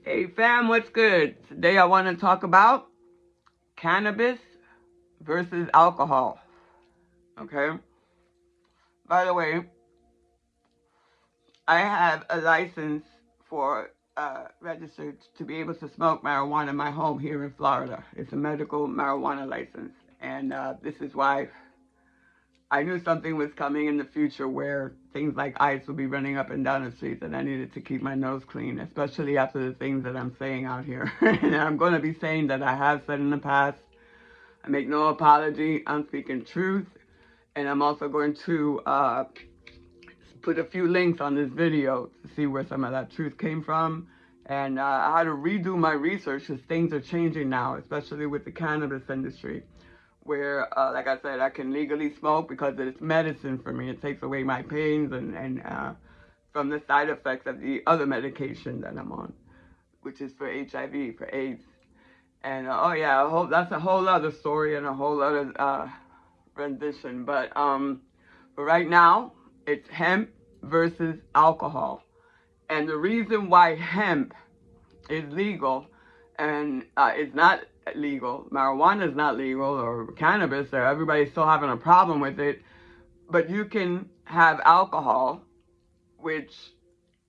Hey fam, what's good? Today I want to talk about cannabis versus alcohol. Okay? By the way, I have a license for registered to be able to smoke marijuana in my home here in Florida. It's a medical marijuana license. And this is why I knew something was coming in the future where things like ice would be running up and down the streets, and I needed to keep my nose clean, especially after the things that I'm saying out here. And I'm going to be saying that I have said in the past. I make no apology. I'm speaking truth. And I'm also going to put a few links on this video to see where some of that truth came from. And I had to redo my research because things are changing now, especially with the cannabis industry, where, like I said, I can legally smoke because it's medicine for me. It takes away my pains and from the side effects of the other medication that I'm on, which is for HIV, for AIDS. And oh yeah, that's a whole other story and a whole other rendition. But right now, it's hemp versus alcohol. And the reason why hemp is legal and it's not legal, marijuana is not legal, or cannabis, or everybody's still having a problem with it, but you can have alcohol, which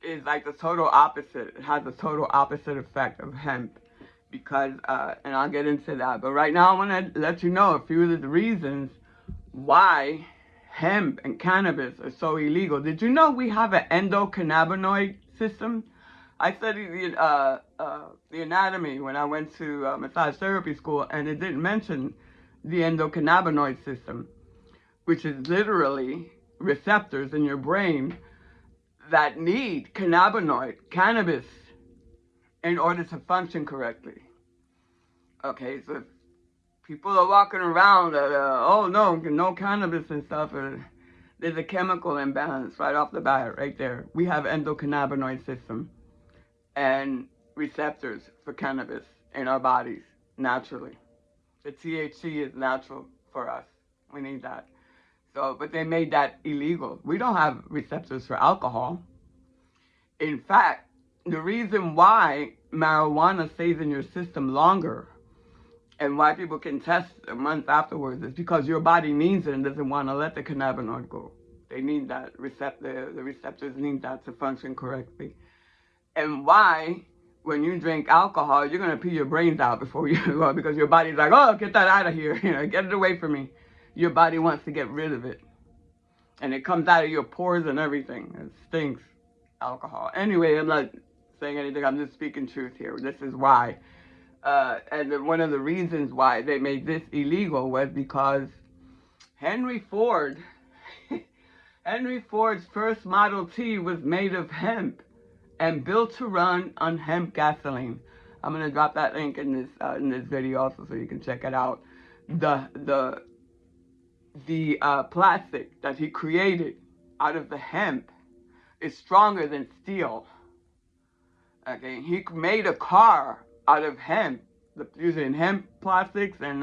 is like the total opposite. It has the total opposite effect of hemp. Because, and I'll get into that. But right now I want to let you know a few of the reasons why hemp and cannabis are so illegal. Did you know we have an endocannabinoid system? I studied the anatomy when I went to massage therapy school, and it didn't mention the endocannabinoid system, which is literally receptors in your brain that need cannabis, in order to function correctly. Okay, so if people are walking around oh no cannabis and stuff, there's a chemical imbalance right off the bat, right there. We have endocannabinoid system and receptors for cannabis in our bodies, naturally. The THC is natural for us. We need that. So, but they made that illegal. We don't have receptors for alcohol. In fact, the reason why marijuana stays in your system longer and why people can test a month afterwards is because your body needs it and doesn't want to let the cannabinoid go. They need that the receptors need that to function correctly. And why, when you drink alcohol, you're going to pee your brains out before you go, because your body's like, oh, get that out of here, get it away from me. Your body wants to get rid of it. And it comes out of your pores and everything. It stinks, alcohol. Anyway, I'm not saying anything, I'm just speaking truth here. This is why. And one of the reasons why they made this illegal was because Henry Ford's first Model T was made of hemp and built to run on hemp gasoline. I'm gonna drop that link in this video also, so you can check it out. The plastic that he created out of the hemp is stronger than steel. Okay, he made a car out of hemp, using hemp plastics, and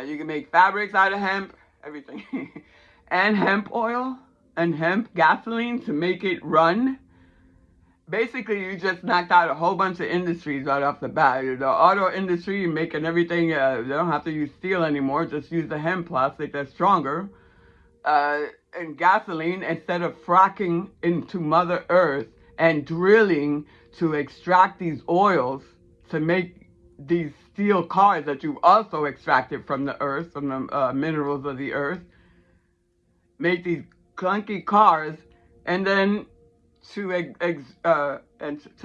you can make fabrics out of hemp, everything, and hemp oil and hemp gasoline to make it run. Basically, you just knocked out a whole bunch of industries right off the bat. The auto industry, making everything, they don't have to use steel anymore, just use the hemp plastic that's stronger. And gasoline, instead of fracking into Mother Earth and drilling to extract these oils to make these steel cars that you've also extracted from the earth, from the minerals of the earth, make these clunky cars, and then to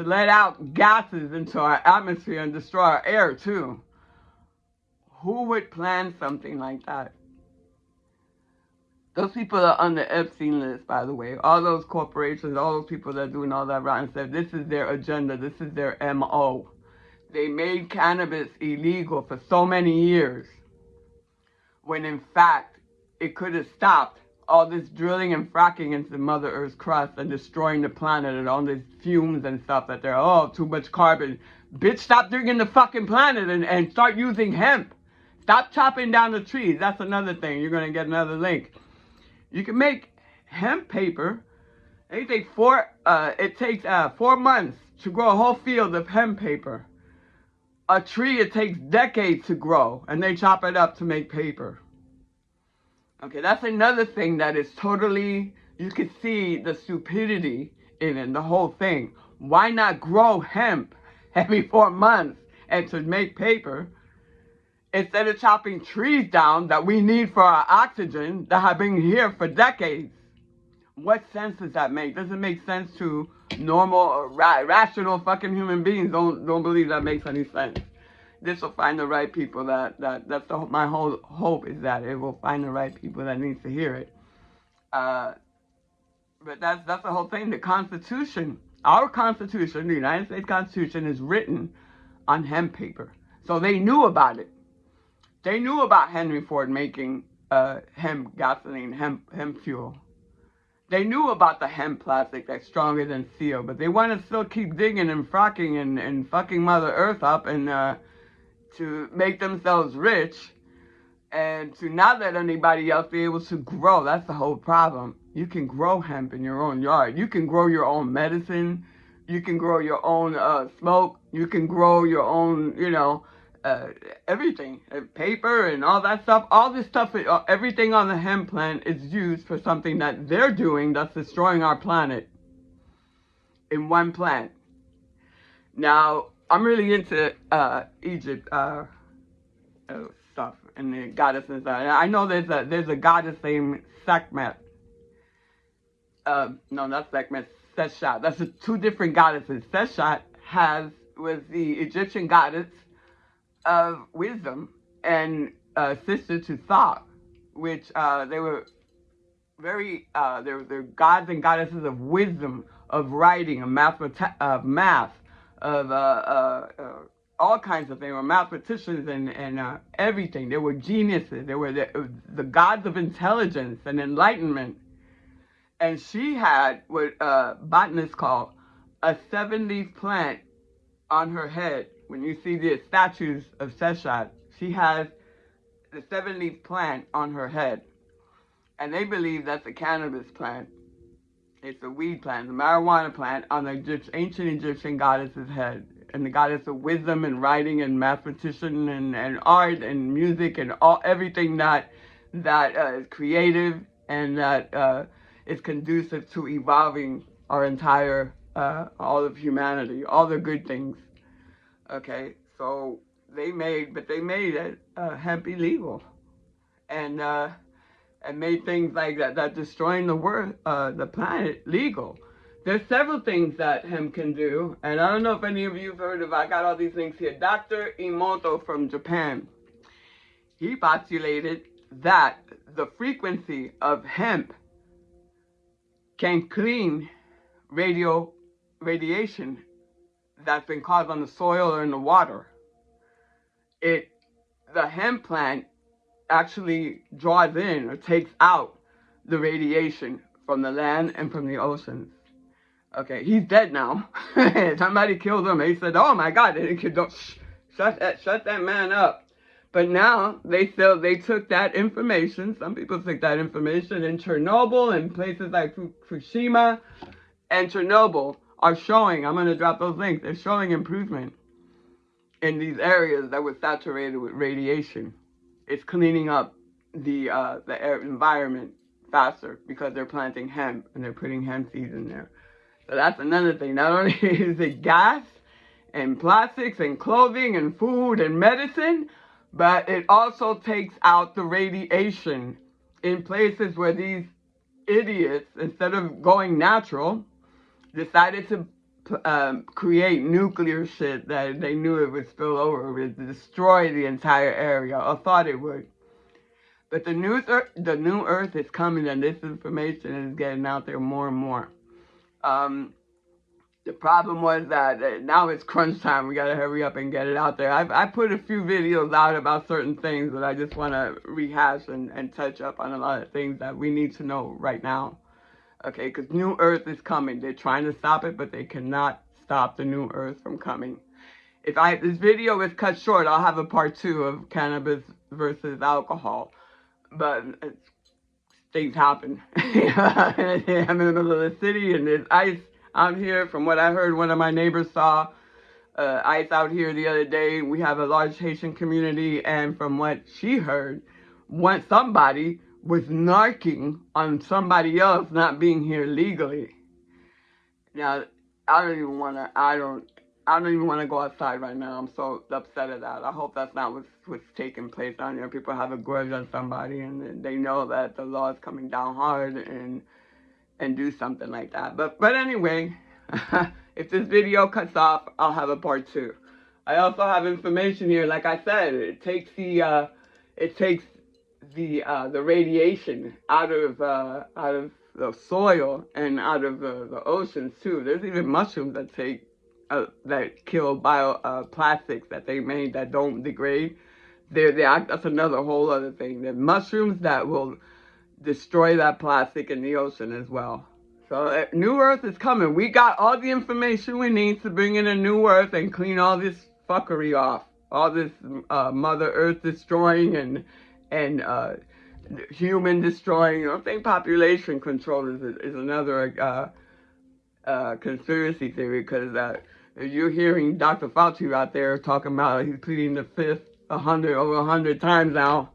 let out gases into our atmosphere and destroy our air too. Who would plan something like that? Those people are on the Epstein list, by the way. All those corporations, all those people that are doing all that rotten stuff, this is their agenda. This is their MO. They made cannabis illegal for so many years, when in fact, it could have stopped all this drilling and fracking into Mother Earth's crust and destroying the planet and all these fumes and stuff that they're, oh, too much carbon. Bitch, stop drinking the fucking planet and start using hemp. Stop chopping down the trees. That's another thing. You're going to get another link. You can make hemp paper. It takes 4 months to grow a whole field of hemp paper. A tree, it takes decades to grow, and they chop it up to make paper. Okay, that's another thing that is totally, you can see the stupidity in it, the whole thing. Why not grow hemp every 4 months and to make paper instead of chopping trees down that we need for our oxygen that have been here for decades? What sense does that make? Does it make sense to normal, rational fucking human beings? Don't believe that makes any sense. This will find the right people that's my whole hope is that it will find the right people that needs to hear it. But that's the whole thing. The Constitution, our Constitution, the United States Constitution, is written on hemp paper. So they knew about it. They knew about Henry Ford making hemp gasoline, hemp fuel. They knew about the hemp plastic that's stronger than steel, but they want to still keep digging and fracking and fucking Mother Earth up and to make themselves rich and to not let anybody else be able to grow. That's the whole problem. You can grow hemp in your own yard. You can grow your own medicine. You can grow your own smoke. You can grow your own, everything, paper and all that stuff. All this stuff, everything on the hemp plant is used for something that they're doing that's destroying our planet in one plant. Now, I'm really into Egypt stuff and the goddesses. I know there's a goddess named Sekhmet. No, not Sekhmet. Seshat. That's two different goddesses. Seshat was the Egyptian goddess of wisdom and sister to Thoth, which they were very they're gods and goddesses of wisdom, of writing, of math, of all kinds of things. They were mathematicians and everything. They were geniuses. They were the gods of intelligence and enlightenment. And she had what botanists call a 7-leaf plant on her head. When you see the statues of Seshat, she has the 7-leaf plant on her head. And they believe that's a cannabis plant. It's a weed plant, the marijuana plant on the ancient Egyptian goddess's head. And the goddess of wisdom and writing and mathematician and art and music and everything that is creative and that is conducive to evolving our entire, all of humanity, all the good things. Okay, so they made hemp illegal, and made things like that destroying the planet legal. There's several things that hemp can do, and I don't know if any of you have heard of. I got all these things here. Dr. Emoto from Japan, he postulated that the frequency of hemp can clean radiation that's been caused on the soil or in the water. The hemp plant actually draws in or takes out the radiation from the land and from the oceans. Okay, he's dead now. Somebody killed him. He said, "Oh my God, don't shut that man up." But now they took that information. Some people took that information in Chernobyl and places like Fukushima and Chernobyl are showing. I'm going to drop those links. They're showing improvement in these areas that were saturated with radiation. It's cleaning up the air environment faster because they're planting hemp and they're putting hemp seeds in there. So that's another thing. Not only is it gas and plastics and clothing and food and medicine, but it also takes out the radiation in places where these idiots, instead of going natural, decided to create nuclear shit that they knew it would spill over, would destroy the entire area, or thought it would. But the new Earth is coming, and this information is getting out there more and more. The problem was that now it's crunch time. We got to hurry up and get it out there. I put a few videos out about certain things, but I just want to rehash and touch up on a lot of things that we need to know right now. Okay, because New Earth is coming. They're trying to stop it, but they cannot stop the New Earth from coming. If this video is cut short, I'll have a part 2 of Cannabis versus Alcohol. But things happen. I'm in the middle of the city, and there's ice. Out here, from what I heard, one of my neighbors saw ice out here the other day. We have a large Haitian community, and from what she heard, somebody was narking on somebody else not being here legally. Now, I don't even want to go outside right now. I'm so upset at that. I hope that's not what's taking place down here. People have a grudge on somebody, and they know that the law is coming down hard, and do something like that. But anyway, if this video cuts off, I'll have a part 2. I also have information here. Like I said, it takes the radiation out of the soil and out of the oceans too. There's even mushrooms that kill plastics that they made that don't degrade. That's another whole other thing. There's mushrooms that will destroy that plastic in the ocean as well. So New Earth is coming. We got all the information we need to bring in a New Earth and clean all this fuckery off. All this Mother Earth destroying and human destroying. I think population control is another conspiracy theory, because you're hearing Dr. Fauci out there talking about he's pleading the fifth over 100 times now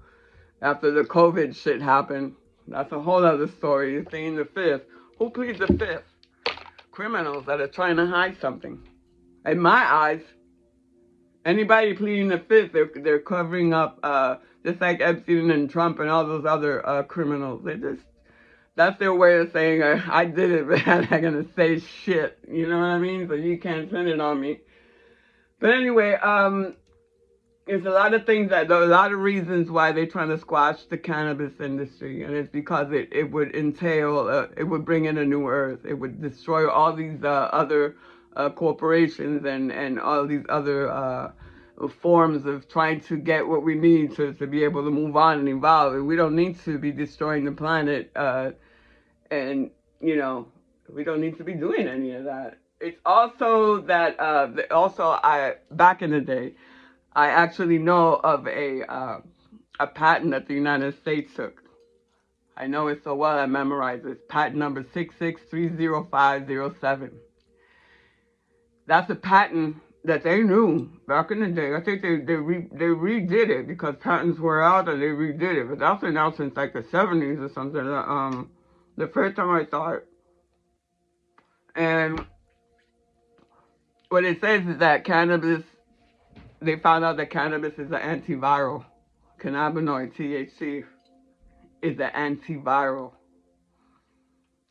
after the COVID shit happened. That's a whole other story. You're saying the fifth. Who pleads the fifth? Criminals that are trying to hide something. In my eyes, anybody pleading the fifth, they're covering up, just like Epstein and Trump and all those other criminals. That's their way of saying, I did it, but I'm not going to say shit. You know what I mean? So you can't send it on me. But anyway, there's a lot of reasons why they're trying to squash the cannabis industry, and it's because it would entail, it would bring in a new earth. It would destroy all these other corporations and all these other forms of trying to get what we need to be able to move on and evolve. And we don't need to be destroying the planet, and we don't need to be doing any of that. It's also that back in the day, I actually know of a patent that the United States took. I know it so well, I memorized it. Patent number 6630507. That's a patent that they knew back in the day. I think they redid it because patents were out and they redid it. But that's been out since like the 70s or something. The first time I saw it. And what it says is that they found out that cannabis is an antiviral. Cannabinoid, THC, is an antiviral.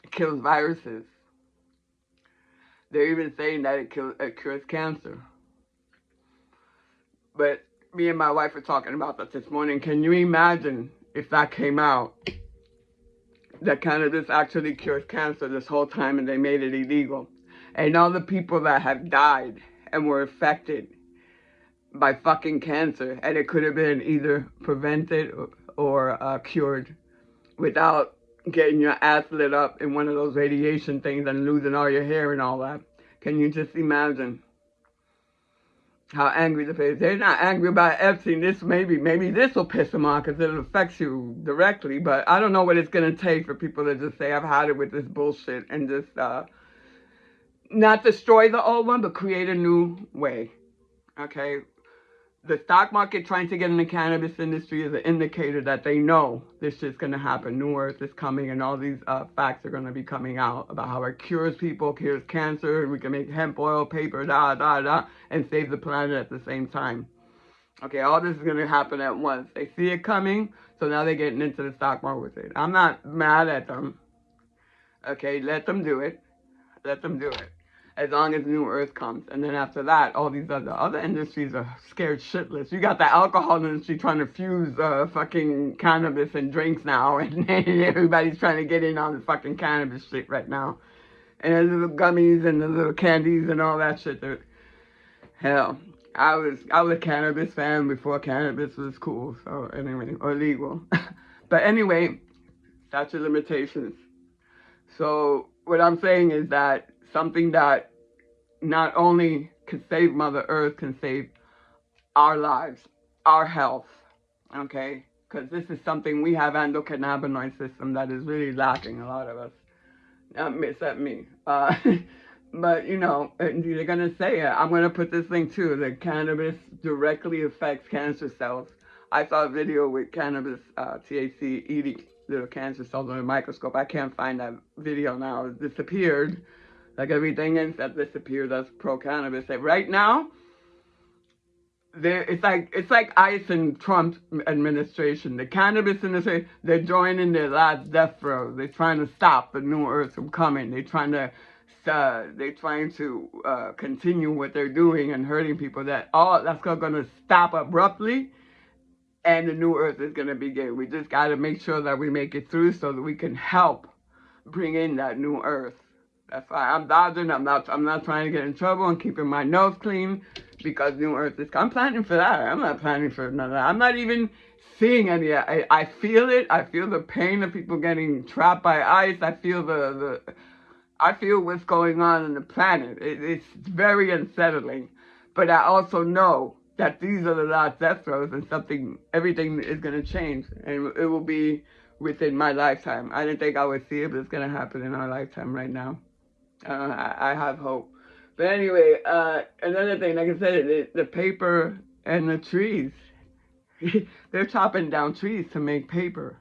It kills viruses. They're even saying that it cures cancer. But me and my wife were talking about that this morning. Can you imagine if that came out, that cannabis actually cures cancer this whole time and they made it illegal? And all the people that have died and were affected by fucking cancer, and it could have been either prevented or cured without getting your ass lit up in one of those radiation things and losing all your hair and all that. Can you just imagine how angry they're not angry about Epstein. Maybe this will piss them off because it affects you directly, but I don't know what it's going to take for people to just say, I've had it with this bullshit, and just not destroy the old one, but create a new way. Okay? The stock market trying to get in the cannabis industry is an indicator that they know this shit's going to happen. New Earth is coming, and all these facts are going to be coming out about how it cures people, cures cancer, and we can make hemp oil, paper, and save the planet at the same time. Okay, all this is going to happen at once. They see it coming, so now they're getting into the stock market with it. I'm not mad at them. Okay, let them do it. Let them do it. As long as New Earth comes. And then after that, all these other industries are scared shitless. You got the alcohol industry trying to fuse fucking cannabis and drinks now. And everybody's trying to get in on the fucking cannabis shit right now. And the little gummies and the little candies and all that shit. Hell, I was a cannabis fan before cannabis was cool. So anyway, or legal. But anyway, statute of limitations. So what I'm saying is that something that not only can save Mother Earth, can save our lives, our health, okay? Because this is something we have, endocannabinoid system, that is really lacking, a lot of us. Except me. But, you know, they're going to say it. I'm going to put this link too. The cannabis directly affects cancer cells. I saw a video with cannabis THC eating little cancer cells under a microscope. I can't find that video now. It disappeared. Like everything else that disappeared that's pro-cannabis. Like right now, it's like ICE and Trump administration. The cannabis industry, they're joining their last death row. They're trying to stop the new earth from coming. They're trying to continue what they're doing and hurting people. That's going to stop abruptly, and the new earth is going to begin. We just got to make sure that we make it through so that we can help bring in that new earth. That's why I'm dodging. I'm not trying to get in trouble. I'm keeping my nose clean because New Earth is. I'm planning for that. I'm not planning for none of that. I'm not even seeing any. I feel it. I feel the pain of people getting trapped by ice. I feel I feel what's going on the planet. It's very unsettling. But I also know that these are the last death throes, and everything is going to change, and it will be within my lifetime. I didn't think I would see it, but it's going to happen in our lifetime right now. I have hope. But anyway, another thing, like I said, the paper and the trees. They're chopping down trees to make paper.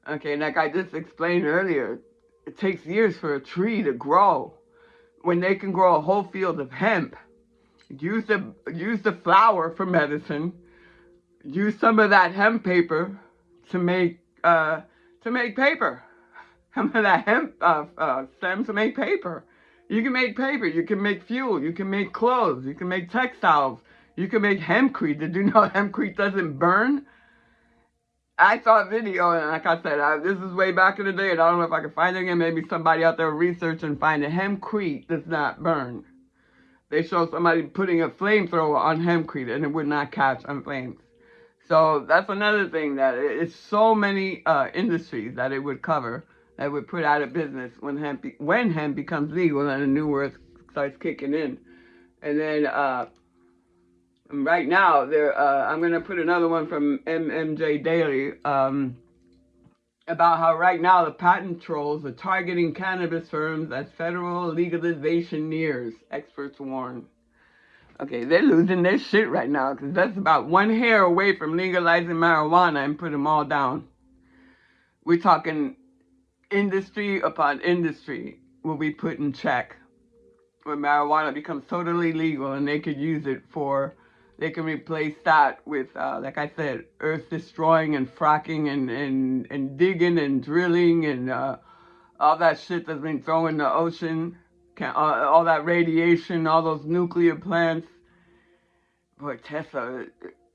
Okay, like I just explained earlier, it takes years for a tree to grow. When they can grow a whole field of hemp, use the flower for medicine, use some of that hemp paper to make paper. Some of that hemp stem to make paper. You can make paper. You can make fuel. You can make clothes. You can make textiles. You can make hempcrete. Did you know hempcrete doesn't burn? I saw a video, and like I said, this is way back in the day, and I don't know if I can find it again. Maybe somebody out there will research and find it. Hempcrete does not burn. They show somebody putting a flamethrower on hempcrete, and it would not catch on flames. So that's another thing that it's so many industries that it would cover that would put out of business when hemp becomes legal and the new earth starts kicking in. And then right now, I'm going to put another one from MMJ Daily about how right now the patent trolls are targeting cannabis firms as federal legalization nears, experts warn. Okay, they're losing their shit right now because that's about one hair away from legalizing marijuana and put them all down. We're talking industry upon industry will be put in check when marijuana becomes totally legal, and they could use it they can replace that with, like I said, earth destroying and fracking and digging and drilling and all that shit that's been thrown in the ocean, all that radiation, all those nuclear plants. Boy, Tesla,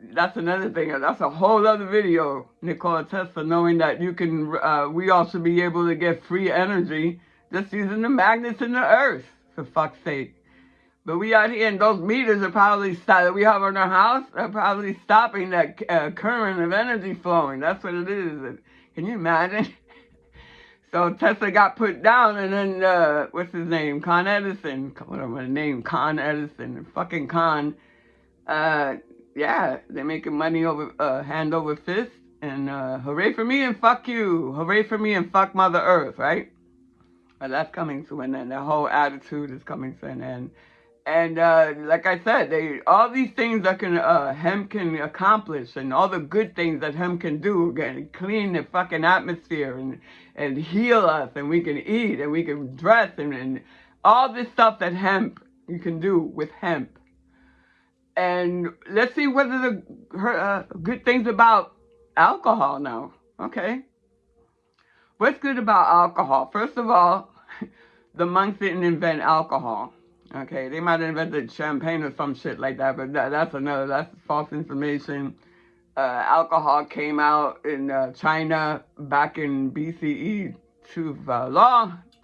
that's another thing. That's a whole other video, Nikola Tesla, knowing that we all should be able to get free energy just using the magnets in the earth, for fuck's sake. But we out here, and those meters are probably that we have in our house are probably stopping that current of energy flowing. That's what it is. Can you imagine? So Tesla got put down, and then what's his name? Con Edison. What am I name? Con Edison. Fucking Con. Yeah, they're making money over hand over fist, and hooray for me and fuck you. Hooray for me and fuck Mother Earth, right? But that's coming to an end. The whole attitude is coming to an end. And like I said, all these things that hemp can accomplish, and all the good things that hemp can do, can clean the fucking atmosphere and heal us, and we can eat, and we can dress, and all this stuff that you can do with hemp. And let's see what are the good things about alcohol now. Okay. What's good about alcohol? First of all, the monks didn't invent alcohol. Okay, they might have invented champagne or some shit like that, but that's false information. Alcohol came out in China back in BCE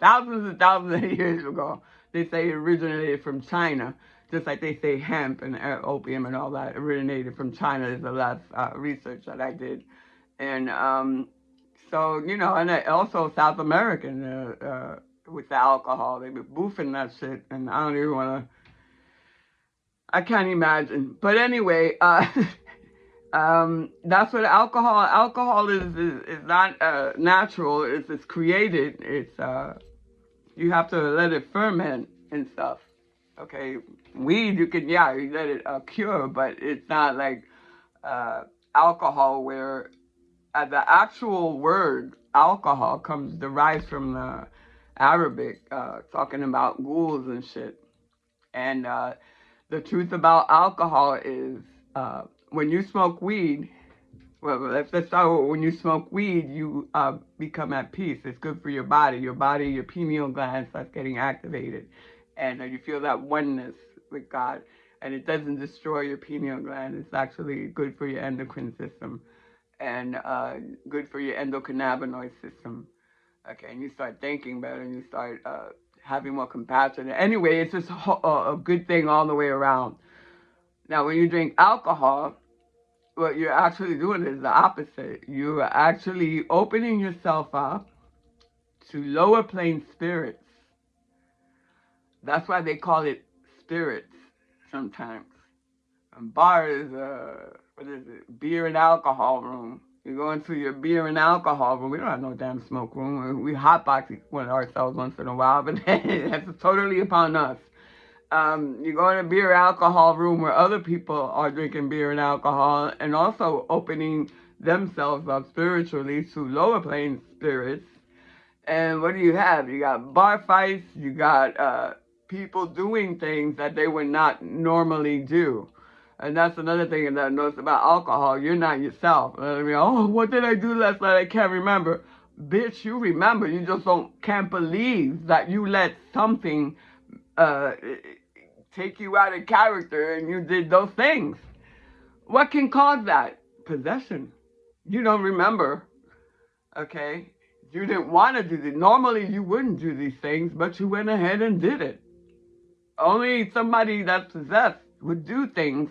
thousands and thousands of years ago. They say it originated from China, just like they say hemp and opium and all that originated from China is the last research that I did. And so, and also South American, with the alcohol, they were boofing that shit, and I don't even want to, I can't imagine. But anyway, that's what alcohol is not natural, it's created, you have to let it ferment, and stuff. Okay, weed you can, yeah, you let it cure, but it's not like uh, alcohol where the actual word alcohol comes derives from the Arabic, talking about ghouls and shit. And the truth about alcohol is when you smoke weed, well, let's start with when you smoke weed, you become at peace. It's good for your body. Your pineal gland starts getting activated. And you feel that oneness with God. And it doesn't destroy your pineal gland. It's actually good for your endocrine system and good for your endocannabinoid system. Okay, and you start thinking better and you start having more compassion. Anyway, it's just a good thing all the way around. Now, when you drink alcohol, what you're actually doing is the opposite. You are actually opening yourself up to lower plane spirits. That's why they call it spirits sometimes. And bar is what is it? Beer and alcohol room. You go into your beer and alcohol room. We don't have no damn smoke room. We hotbox ourselves once in a while, but that's totally upon us. You go in a beer alcohol room where other people are drinking beer and alcohol and also opening themselves up spiritually to lower plane spirits. And what do you have? You got bar fights, you got people doing things that they would not normally do. And that's another thing that I noticed about alcohol. You're not yourself. I mean, oh, what did I do last night? I can't remember. Bitch, you remember. You just can't believe that you let something uh, take you out of character and you did those things. What can cause that? Possession. You don't remember, okay? You didn't want to do this. Normally you wouldn't do these things, but you went ahead and did it. Only somebody that's possessed would do things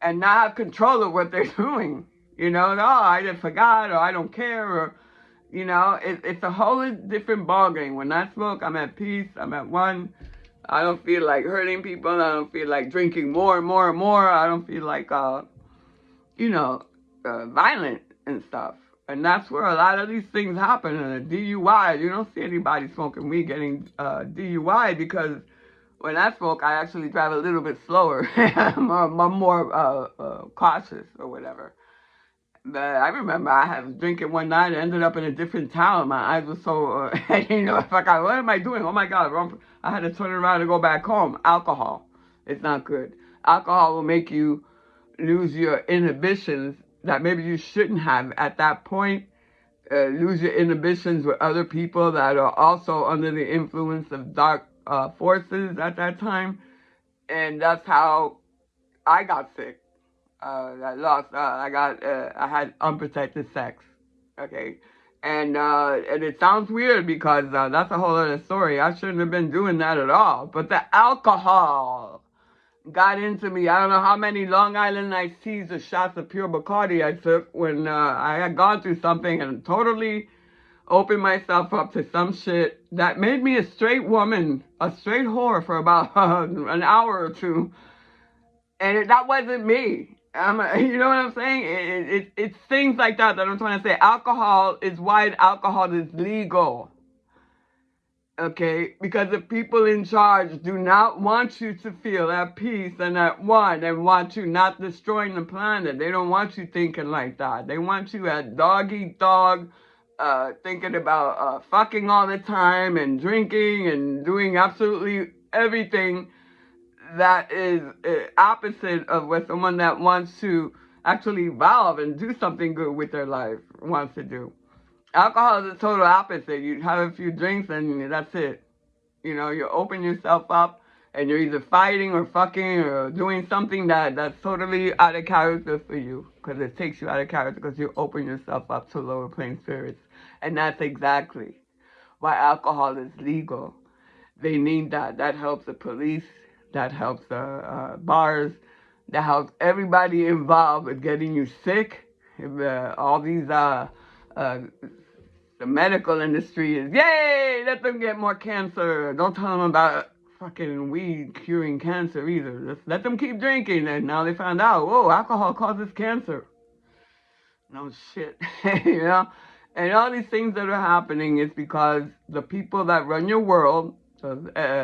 and not have control of what they're doing. You know, oh, I just forgot or I don't care or, you know, it's a whole different ballgame. When I smoke, I'm at peace, I'm at one. I don't feel like hurting people. I don't feel like drinking more and more and more. I don't feel like, violent and stuff. And that's where a lot of these things happen. And a DUI, you don't see anybody smoking weed getting DUI because when I smoke, I actually drive a little bit slower. I'm more cautious or whatever. But I remember I was drinking one night and ended up in a different town. My eyes were so, like, what am I doing? Oh my God, I had to turn around and go back home. Alcohol. It's not good. Alcohol will make you lose your inhibitions that maybe you shouldn't have at that point. Lose your inhibitions with other people that are also under the influence of dark forces at that time. And that's how I got sick. I had unprotected sex. Okay. And it sounds weird because that's a whole other story. I shouldn't have been doing that at all. But the alcohol got into me. I don't know how many Long Island iced teas or shots of pure Bacardi I took when I had gone through something and totally opened myself up to some shit that made me a straight woman, a straight whore for about an hour or two. And that wasn't me. You know what I'm saying? It's things like that I'm trying to say. Alcohol is why alcohol is legal. Okay? Because the people in charge do not want you to feel at peace and at one and want you not destroying the planet. They don't want you thinking like that. They want you at dog eat dog, thinking about fucking all the time and drinking and doing absolutely everything that is opposite of what someone that wants to actually evolve and do something good with their life wants to do. Alcohol is the total opposite. You have a few drinks and that's it. You know, you open yourself up and you're either fighting or fucking or doing something that's totally out of character for you because it takes you out of character because you open yourself up to lower plane spirits. And that's exactly why alcohol is legal. They need that. That helps the police. That helps the bars. That helps everybody involved with getting you sick. All these, the medical industry is, yay, let them get more cancer. Don't tell them about fucking weed curing cancer either. Just let them keep drinking. And now they found out, whoa, alcohol causes cancer. No shit, you know? And all these things that are happening is because the people that run your world So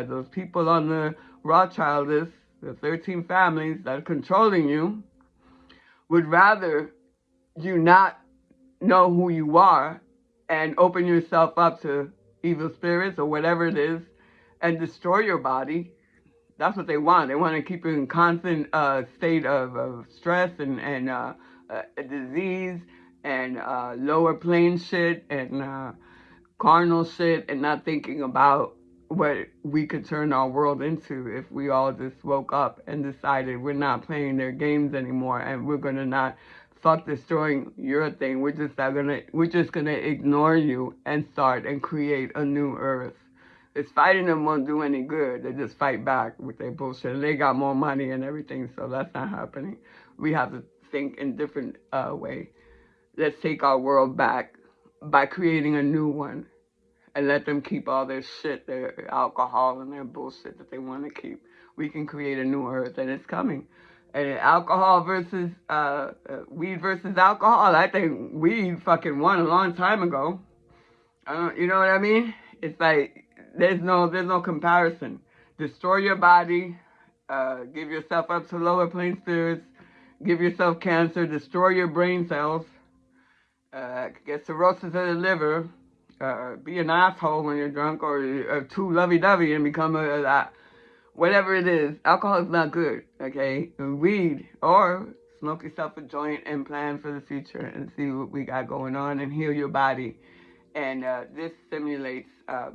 those people on the Rothschild list, the 13 families that are controlling you, would rather you not know who you are and open yourself up to evil spirits or whatever it is and destroy your body. That's what they want. They want to keep you in constant state of stress and disease and lower plane shit and carnal shit and not thinking about what we could turn our world into if we all just woke up and decided we're not playing their games anymore and we're gonna not fuck destroying your thing. We're just gonna ignore you and start and create a new earth. It's fighting them won't do any good. They just fight back with their bullshit. And they got more money and everything, so that's not happening. We have to think in different way. Let's take our world back by creating a new one and let them keep all their shit, their alcohol and their bullshit that they want to keep. We can create a new earth, and it's coming. And alcohol versus weed versus alcohol. I think weed fucking won a long time ago. You know what I mean? It's like there's no comparison. Destroy your body, give yourself up to lower plane spirits, give yourself cancer, destroy your brain cells, get cirrhosis of the liver, be an asshole when you're drunk or too lovey-dovey and become whatever it is. Alcohol is not good, okay? Weed or smoke yourself a joint and plan for the future and see what we got going on and heal your body. And this stimulates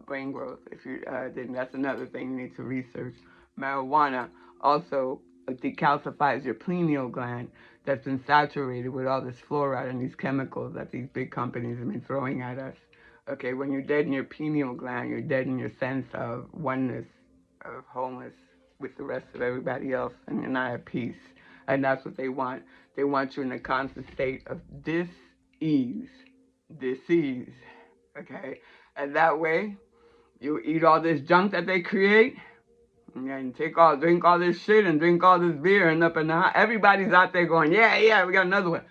brain growth. If you didn't, that's another thing you need to research. Marijuana also decalcifies your pineal gland that's been saturated with all this fluoride and these chemicals that these big companies have been throwing at us. Okay, when you're dead in your pineal gland, you're dead in your sense of oneness, of wholeness with the rest of everybody else, and you're not at peace. And that's what they want. They want you in a constant state of dis-ease, disease. Okay, and that way you eat all this junk that they create and drink all this shit and drink all this beer and up and down. Everybody's out there going, yeah, we got another one.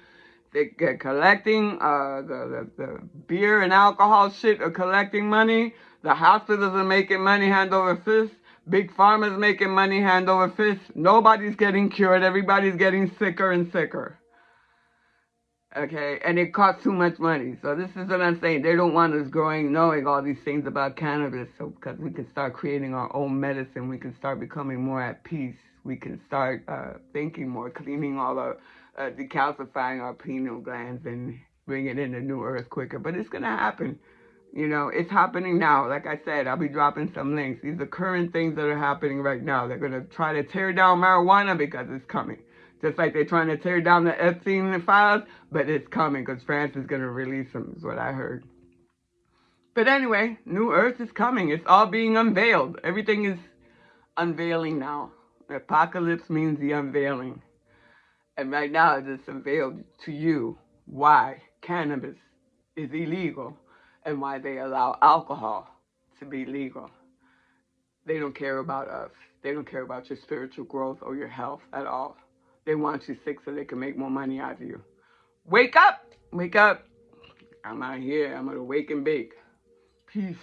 They're collecting the beer and alcohol shit are collecting money. The hospitals are making money hand over fist. Big pharma's making money hand over fist. Nobody's getting cured. Everybody's getting sicker and sicker. Okay, and it costs too much money. So this is what I'm saying. They don't want us knowing all these things about cannabis, so because we can start creating our own medicine, we can start becoming more at peace. We can start thinking more, cleaning all our, decalcifying our pineal glands and bringing in the new earth quicker. But it's gonna happen. You know, it's happening now. Like I said, I'll be dropping some links. These are current things that are happening right now. They're gonna try to tear down marijuana because it's coming. Just like they're trying to tear down the Epstein files, but it's coming because France is going to release them, is what I heard. But anyway, New Earth is coming. It's all being unveiled. Everything is unveiling now. The apocalypse means the unveiling. And right now, it's unveiled to you why cannabis is illegal and why they allow alcohol to be legal. They don't care about us. They don't care about your spiritual growth or your health at all. They want you sick so they can make more money out of you. Wake up! Wake up! I'm out here. I'm going to wake and bake. Peace.